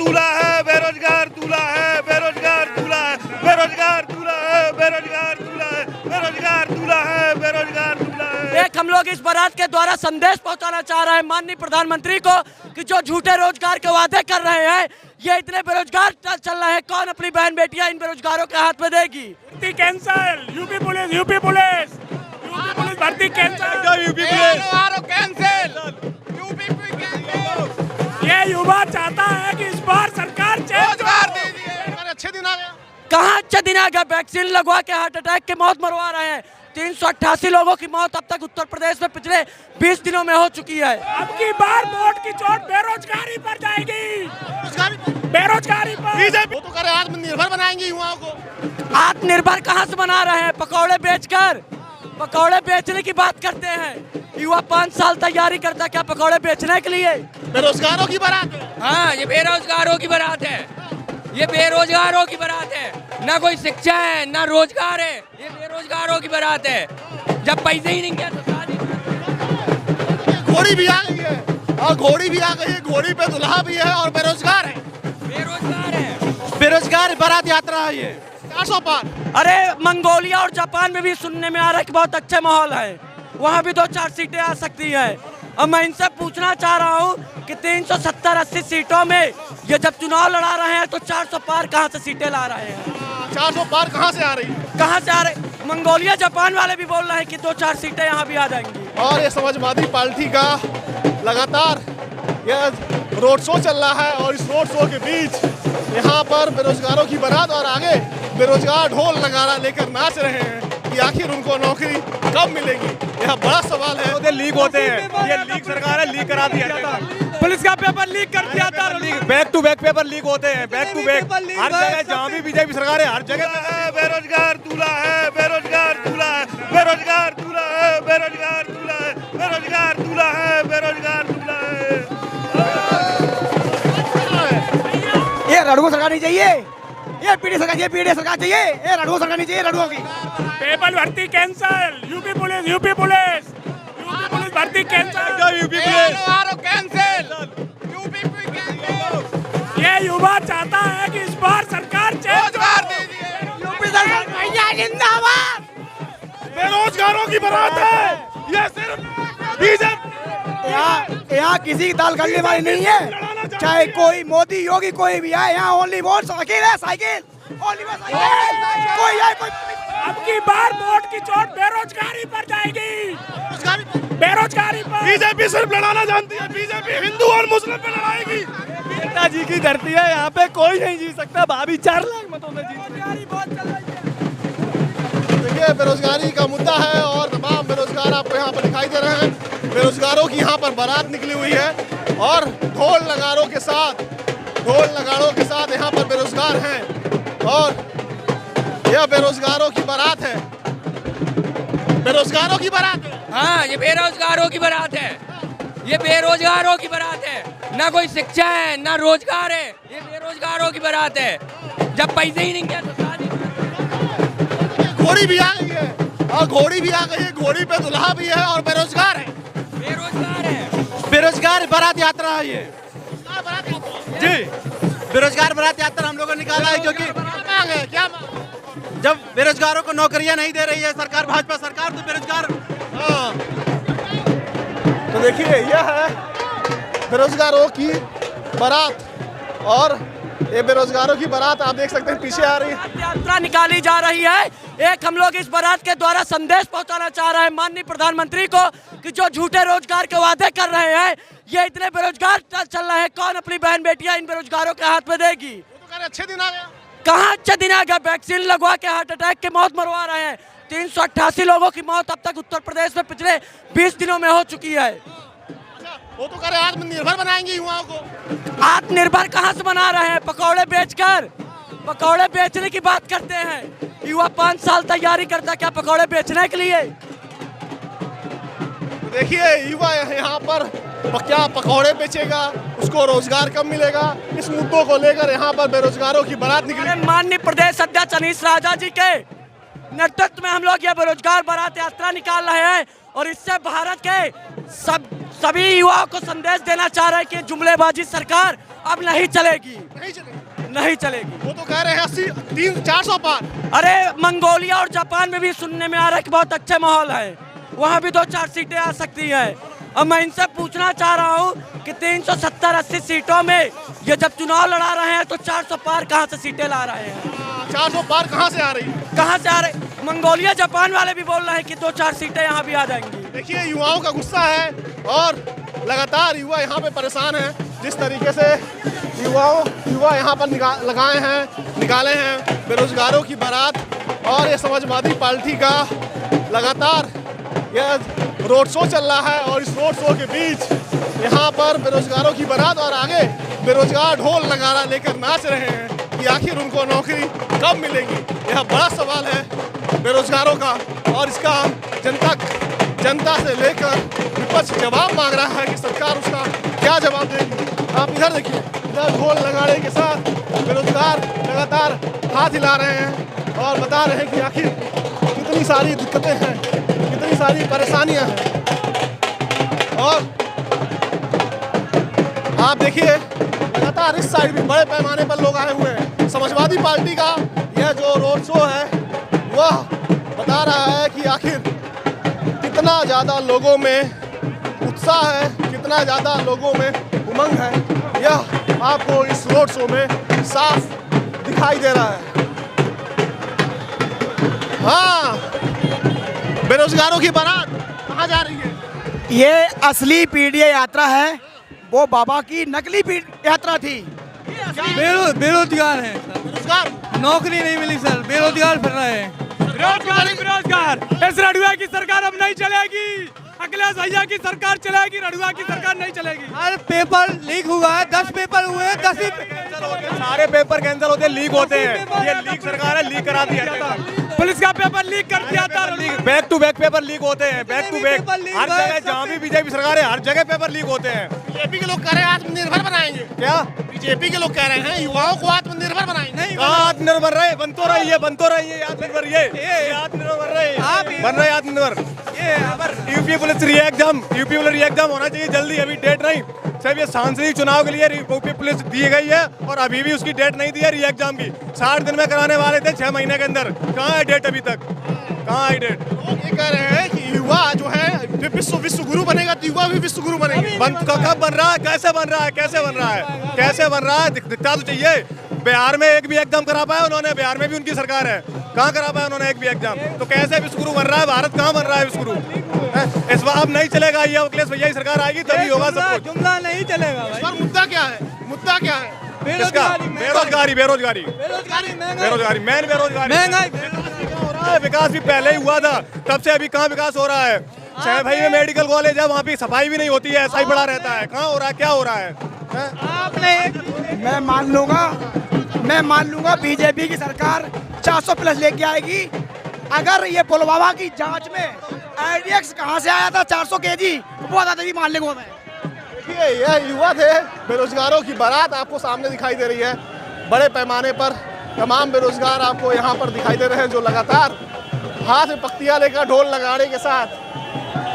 दूल्हा है, बेरोजगार दूल्हा है, बेरोजगार दूल्हा है, बेरोजगार दूल्हा है, बेरोजगार दूल्हा है, बेरोजगार दूल्हा है, बेरोजगार दूल्हा है। एक हम लोग इस बारात के द्वारा संदेश पहुंचाना चाह रहे हैं माननीय प्रधानमंत्री को कि जो झूठे रोजगार के वादे कर रहे हैं, ये इतने बेरोजगार चल रहे हैं, कौन अपनी बहन बेटियां इन बेरोजगारों के हाथ में देगी? भर्ती कैंसिल, यूपी पुलिस भर्ती कैंसिल, यूपी पुलिस कैंसिल। ये युवा चाहता है कि इस बार सरकार चेंज हो। अच्छे दिन आ गए। कहाँ अच्छे दिन आ गए? वैक्सीन लगवा के हार्ट अटैक की मौत मरवा रहे हैं। 388 लोगों की मौत अब तक उत्तर प्रदेश में पिछले 20 दिनों में हो चुकी है। अब की बार वोट की चोट बेरोजगारी पर जाएगी, बेरोजगारी पर। बीजेपी तो करे आत्मनिर्भर बनाएंगे युवाओं को। आत्मनिर्भर कहाँ से बना रहे हैं? पकौड़े बेचकर। पकौड़े बेचने की बात करते हैं। युवा 5 साल तैयारी करता क्या पकौड़े बेचने के लिए? बेरोजगारों की बारात है। हाँ, ये बेरोजगारों की बारात है। ये बेरोजगारों की बारात है। ना कोई शिक्षा है, ना रोजगार है। ये बेरोजगारों की बारात है। जब पैसे ही नहीं क्या तो शादी। घोड़ी भी आ गई है और घोड़ी भी आ गई है, घोड़ी पे दुल्हा भी है और बेरोजगार है। बेरोजगार है। बेरोजगार बारात यात्रा है ये 400 पार। अरे मंगोलिया और जापान में भी सुनने में आ रहा है कि बहुत अच्छे माहौल है, वहाँ भी 2-4 सीटें आ सकती है। और मैं इनसे पूछना चाह रहा हूँ कि 370-80 सीटों में ये जब चुनाव लड़ा रहे हैं तो 400 पार कहाँ से सीटें ला रहे हैं? 400 पार कहाँ से आ रही है? कहाँ से आ रहे? मंगोलिया जापान वाले भी बोल रहे हैं कि 2-4 सीटें यहाँ भी आ जाएंगी। और ये समाजवादी पार्टी का लगातार यह रोड शो चल रहा है और इस रोड शो के बीच यहाँ पर बेरोजगारों की बारात और आगे बेरोजगार ढोल नगारा लेकर नाच रहे हैं कि आखिर उनको नौकरी कब मिलेगी, यह बड़ा सवाल है। लीक होते हैं, ये लीक सरकार है, लीक करा दिया था। पुलिस का पेपर लीक कर दिया था। Back to back paper leak होते हैं, बैक टू बैक हर जगह। जहाँ भी बीजेपी सरकार है हर जगह बेरोजगार दूल्हा है, बेरोजगार दूल्हा है, बेरोजगार दूल्हा है, बेरोजगार दूल्हा है, बेरोजगार दूल्हा है, बेरोजगार दूल्हा है। ये रड़ुओं सरकार नहीं चाहिए, ये पीडी सरकार चाहिए, पीडी सरकार चाहिए, ये रड़ुओं सरकार नहीं चाहिए, रड़ुओं की। पेपर भर्ती कैंसिल, यूपी पुलिस भर्ती कैंसिल, यूपी पुलिस ये युवा चाहता है कि इस बार सरकार चेंज हो। यूपी सरकार भैया जिंदाबाद। बेरोजगारों की बारात है ये, सिर्फ बीजेपी। यहाँ किसी की दाल गलने वाली नहीं है, चाहे कोई मोदी योगी कोई भी आए, यहाँ ओनली वोट साइकिल है, साइकिल ओनली साइकिल। कोई आए कोई। अब की बार वोट की चोट बेरोजगारी पर जाएगी, बेरोजगारी पर। बीजेपी सिर्फ लड़ाना जानती है, बीजेपी हिंदू और मुस्लिम पे लड़ाएगी। नेताजी की धरती है, यहाँ पे कोई नहीं जी सकता। भाभी 4 लाख मतों से जीत। देखिए बेरोजगारी का मुद्दा है और तमाम बेरोजगार आपको यहाँ पर दिखाई दे रहे हैं। बेरोजगारों की यहाँ पर बारात निकली हुई है और ढोल नगाड़ों के साथ यहाँ पर बेरोजगार हैं और यह बेरोजगारों की बारात है। बेरोजगारों की बारात है। हाँ, ये बेरोजगारों की बारात है। ये बेरोजगारों की बारात है। ना कोई शिक्षा है, ना रोजगार है। ये बेरोजगारों की बारात है। जब पैसे ही नहीं क्या तो शादी। घोड़ी भी आ गई है और घोड़ी भी आ गई है, घोड़ी पे दुल्हा भी है और बेरोजगार है। बेरोजगार है। बेरोजगार बारात यात्रा है ये जी। बेरोजगार बारात यात्रा हम लोगों ने निकाला है क्योंकि मांग है क्या? जब बेरोजगारों को नौकरियां नहीं दे रही है सरकार, भाजपा सरकार, तो बेरोजगार। तो देखिए यह है बेरोजगारों की बारात और ये बेरोजगारों की बारात आप देख सकते हैं पीछे आ रही है। यात्रा निकाली जा रही है। एक हम लोग इस बारात के द्वारा संदेश पहुंचाना चाह रहे हैं माननीय प्रधानमंत्री को कि जो झूठे रोजगार के वादे कर रहे हैं, ये इतने बेरोजगार चल रहे हैं, कौन अपनी बहन बेटियां इन बेरोजगारों के हाथ में देगी? अच्छे दिन आ गए। कहाँ अच्छे दिन आ गए? वैक्सीन लगवा के हार्ट अटैक की मौत मरवा रहे हैं। 388 लोगों की मौत अब तक उत्तर प्रदेश में पिछले 20 दिनों में हो चुकी है। वो तो करे आत्मनिर्भर बनाएंगे युवाओं को। आत्मनिर्भर कहाँ से बना रहे हैं? पकौड़े बेचकर। पकौड़े बेचने की बात करते हैं। युवा 5 साल तैयारी करता क्या पकौड़े बेचने के लिए? देखिए युवा यहाँ पर क्या पकौड़े बेचेगा, उसको रोजगार कब मिलेगा, इस मुद्दों को लेकर यहाँ पर बेरोजगारों की बारात निकली। माननीय प्रदेश अध्यक्ष अनीश राजा जी के नेतृत्व में हम लोग ये बेरोजगार बारात यात्रा निकाल रहे हैं और इससे भारत के सभी युवाओं को संदेश देना चाह रहे हैं कि जुमलेबाजी सरकार अब नहीं चलेगी, नहीं चलेगी। नहीं चलेगी। वो तो कह रहे हैं 80-400 पार। अरे मंगोलिया और जापान में भी सुनने में आ रहा है कि बहुत अच्छे माहौल है, वहाँ भी 2-4 सीटें आ सकती हैं। अब मैं इनसे पूछना चाह रहा हूँ कि 370-80 सीटों में ये जब चुनाव लड़ा रहे हैं तो 400 पार कहाँ से सीटें ला रहे हैं? 400 पार कहाँ से आ रही है? कहाँ से आ रहे? मंगोलिया जापान वाले भी बोल रहे हैं कि 2-4 सीटें यहाँ भी आ जाएंगी। देखिए युवाओं का गुस्सा है और लगातार युवा यहाँ पे परेशान हैं। जिस तरीके से युवा यहाँ पर निकाले हैं बेरोजगारों की बारात और ये समाजवादी पार्टी का लगातार यह रोड शो चल रहा है और इस रोड शो के बीच यहाँ पर बेरोजगारों की बारात और आगे बेरोजगार ढोल नगारा लेकर नाच रहे हैं कि आखिर उनको नौकरी कब मिलेगी। यह बड़ा सवाल है बेरोजगारों का और इसका जनता से लेकर विपक्ष जवाब मांग रहा है कि सरकार उसका क्या जवाब देगी। आप इधर देखिए, इधर ढोल नगाड़े के साथ बेरोजगार लगातार हाथ हिला रहे हैं और बता रहे हैं कि आखिर कितनी सारी दिक्कतें हैं, कितनी सारी परेशानियां हैं। और आप देखिए लगातार इस साइड भी बड़े पैमाने पर लोग आए हुए हैं। समाजवादी पार्टी का यह जो रोड शो है वह बता रहा है कि आखिर कितना ज़्यादा लोगों में उत्साह है, कितना ज़्यादा लोगों में उमंग है, यह आपको इस रोड शो में साफ दिखाई दे रहा है। हाँ, बेरोजगारों की बारात कहाँ जा रही है? ये असली पीडीए यात्रा है, वो बाबा की नकली यात्रा थी। बेरोजगार हैं सर, बेरोजगार नौकरी नहीं मिली सर, बेरोजगार फिर रहे हैं। बेरोजगार। इस रडुआ की सरकार अब नहीं चलेगी, अखिलेश भैया की सरकार चलेगी, रडुआ की सरकार नहीं चलेगी। हर पेपर लीक हुआ है, 10 पेपर हुए हैं, 10 ही सारे पेपर कैंसिल होते हैं, लीक होते हैं। ये लीक सरकार है, लीक करा दिया था। पुलिस का पेपर लीक कर दिया था। Back to back paper leak होते हैं, बैक टू बैक। हर जगह जहाँ भी बीजेपी सरकार है हर जगह पेपर लीक होते हैं। बीजेपी के लोग कह रहे हैं आत्मनिर्भर बनाएंगे। क्या बीजेपी के लोग कह रहे हैं युवाओं को आत्मनिर्भर बनाएंगे। कहाँ आत्मनिर्भर रहे? बन तो रही है आत्मनिर्भर। ये आत्मनिर्भर बन रहे आत्मनिर्भर। यूपी पुलिस री एग्जाम होना चाहिए जल्दी, अभी डेट नहीं। सिर्फ ये सांसदीय चुनाव के लिए यूपी पुलिस दी गई है और अभी भी उसकी डेट नहीं दी है री एग्जाम की। 60 दिन में कराने वाले थे, 6 महीने के अंदर। कहाँ है डेट अभी तक? कहाँ है डेट? लोग ये कह रहे हैं कि युवा जो है विश्व गुरु बनेगा तो युवा भी विश्व गुरु बनेंगे। कब बन रहा है? कैसे बन रहा है? दिखता तो चाहिए। बिहार में एक भी एग्जाम करा पाया उन्होंने? बिहार में भी उनकी सरकार है, कहाँ करा पाया उन्होंने एक भी एग्जाम? तो कैसे विश्वगुरु बन रहा है? भारत कहाँ बन रहा है विश्वगुरु? इस बार अब नहीं चलेगा, ये अखिलेश भैया की सरकार आएगी तभी होगा सब कुछ। जुमला नहीं चलेगा इस भाई। बार मुद्दा क्या है? बेरोजगारी मेन बेरोजगारी। महंगाई क्या हो रहा है? विकास भी पहले ही हुआ था, तब से अभी कहाँ विकास हो रहा है? चाहे भाई में मेडिकल कॉलेज है, वहाँ पे सफाई भी नहीं होती है, ऐसा ही पड़ा रहता है। कहाँ हो रहा है? क्या हो रहा है? मैं मान लूंगा बीजेपी की सरकार 400 प्लस लेके आएगी। अगर ये पुलवामा की जांच में आईडीएक्स कहाँ से आया था 400 केजी, वो बता भी मान लेंगे। देखिए यह युवा थे, बेरोजगारों की बारात आपको सामने दिखाई दे रही है। बड़े पैमाने पर तमाम बेरोजगार आपको यहाँ पर दिखाई दे रहे हैं जो लगातार हाथ में पख्तियाँ लेकर ढोल नगाड़े के साथ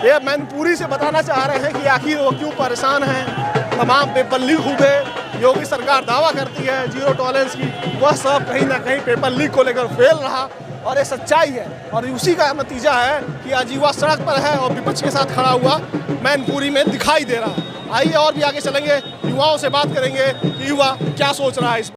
ये मैनपुरी से बताना चाह रहे हैं कि आखिर वो क्यों परेशान हैं। तमाम पेपर लीक हुए, योगी सरकार दावा करती है जीरो टॉलरेंस की, वह सब कहीं ना कहीं पेपर लीक को लेकर फेल रहा और ये सच्चाई है। और उसी का नतीजा है कि आज युवा सड़क पर है और विपक्ष के साथ खड़ा हुआ मैनपुरी में दिखाई दे रहा है। आइए और भी आगे चलेंगे, युवाओं से बात करेंगे कि युवा क्या सोच रहा है इस